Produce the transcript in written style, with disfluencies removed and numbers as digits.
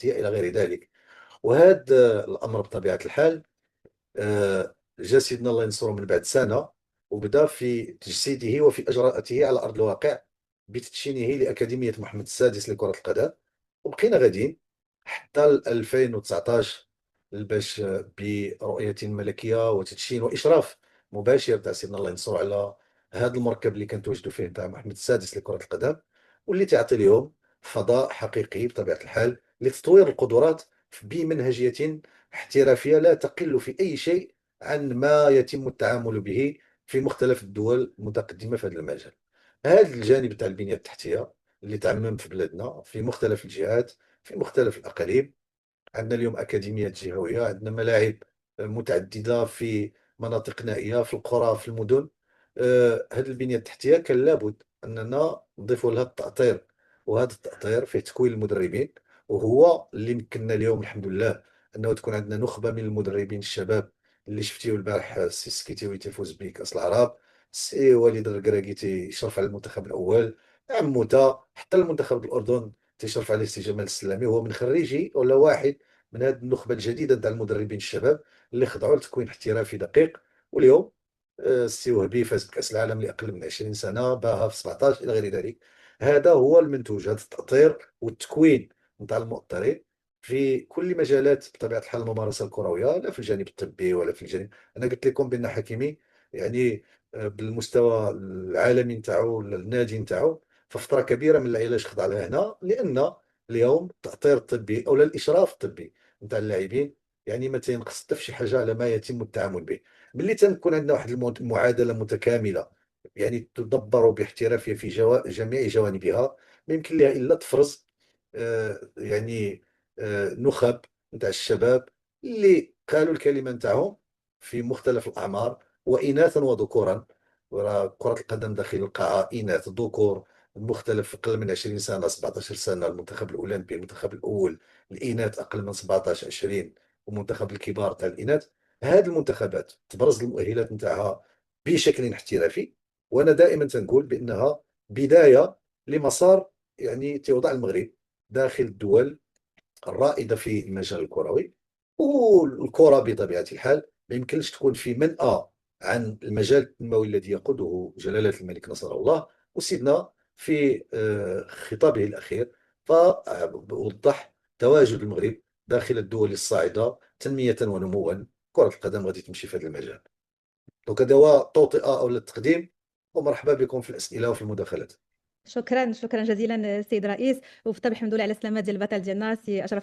التحتيه الى غير ذلك. وهذا الامر بطبيعه الحال جا سيدنا الله ينصره من بعد سنة، وبدأ في تجسيده وفي إجراءاته على أرض الواقع بتدشينه لأكاديمية محمد السادس لكرة القدم. وبقينا غاديين حتى 2019 باش برؤية ملكية وتدشين وإشراف مباشر تاع سيدنا الله ينصره على هذا المركب اللي كنتواجدوا فيه تاع محمد السادس لكرة القدم، واللي تعطي لهم فضاء حقيقي بطبيعة الحال لتطوير القدرات بمنهجية احترافية لا تقل في أي شيء عن ما يتم التعامل به في مختلف الدول المتقدمة في هذا المجال. هذا الجانب تاع البنية التحتية اللي تعمم في بلادنا في مختلف الجهات في مختلف الأقاليم. عندنا اليوم أكاديميات جهوية، عندنا ملاعب متعددة في مناطق نائية في القرى في المدن. هذه البنية التحتية كان لابد أننا نضيف لها التأطير، وهذا التأطير فيه تكوين المدربين، وهو اللي مكننا اليوم الحمد لله أنه تكون عندنا نخبة من المدربين الشباب اللي شفتيه البارح. السي سكيتيوي تيفوز بكأس العرب، السي وليد الركراكي تيشرف على المنتخب الأول، عموتة حتى المنتخب الأردن تيشرف عليه السي جمال السلامي، هو من خريجي ولا واحد من هذه النخبه الجديده تاع المدربين الشباب اللي خضعوا لتكوين احترافي دقيق. واليوم السي وهبي فاز بكاس العالم لاقل من 20 سنه، باها في 17 الى غير ذلك. هذا هو المنتوج، هذا التاطير والتكوين نتاع المؤطرين في كل مجالات بطبيعه الحال الممارسه الكرويه، لا في الجانب الطبي ولا في الجانب. انا قلت لكم بان حكيمي يعني بالمستوى العالمي نتاعو النادي نتاعو ففتره كبيره من العلاج خضع لها هنا، لان اليوم التأطير الطبي او الاشراف الطبي نتاع اللاعبين يعني ما تينقص حتى في شي حاجه على ما يتم التعامل به. ملي تنكون عندنا واحد المعادله متكامله يعني تدبر باحترافيه في جميع جوانبها، ما يمكن لها الا تفرز يعني نخب نتاع الشباب اللي قالوا الكلمه نتاعهم في مختلف الاعمار، واناثا وذكورا. وراه كره القدم داخل القاعه اناث ذكور مختلف، أقل من 20 سنة 17 سنة المنتخب الأولمبي المنتخب الأول، الإناث أقل من 17 20، ومنتخب الكبار تاع الإناث. هذه المنتخبات تبرز المؤهلات نتاعها بشكل احترافي، وأنا دائما تنقول بأنها بداية لمسار يعني توضع المغرب داخل الدول الرائدة في المجال الكروي. والكرة بطبيعة الحال ما يمكنش تكون في منأى عن المجال التنموي الذي يقوده جلالة الملك نصر الله. وسيدنا في خطابه الأخير فوضح تواجد المغرب داخل الدول الصاعدة تنمية ونموا. كرة القدم غادي تمشي في هذا المجال. دونك هذا هو التوطئة أو التقديم، ومرحبا بكم في الأسئلة وفي المداخلات. شكرًا، شكرًا جزيلًا السيد الرئيس، وبالطبع الحمد لله على السلامة ديال البطل ديالنا السي أشرف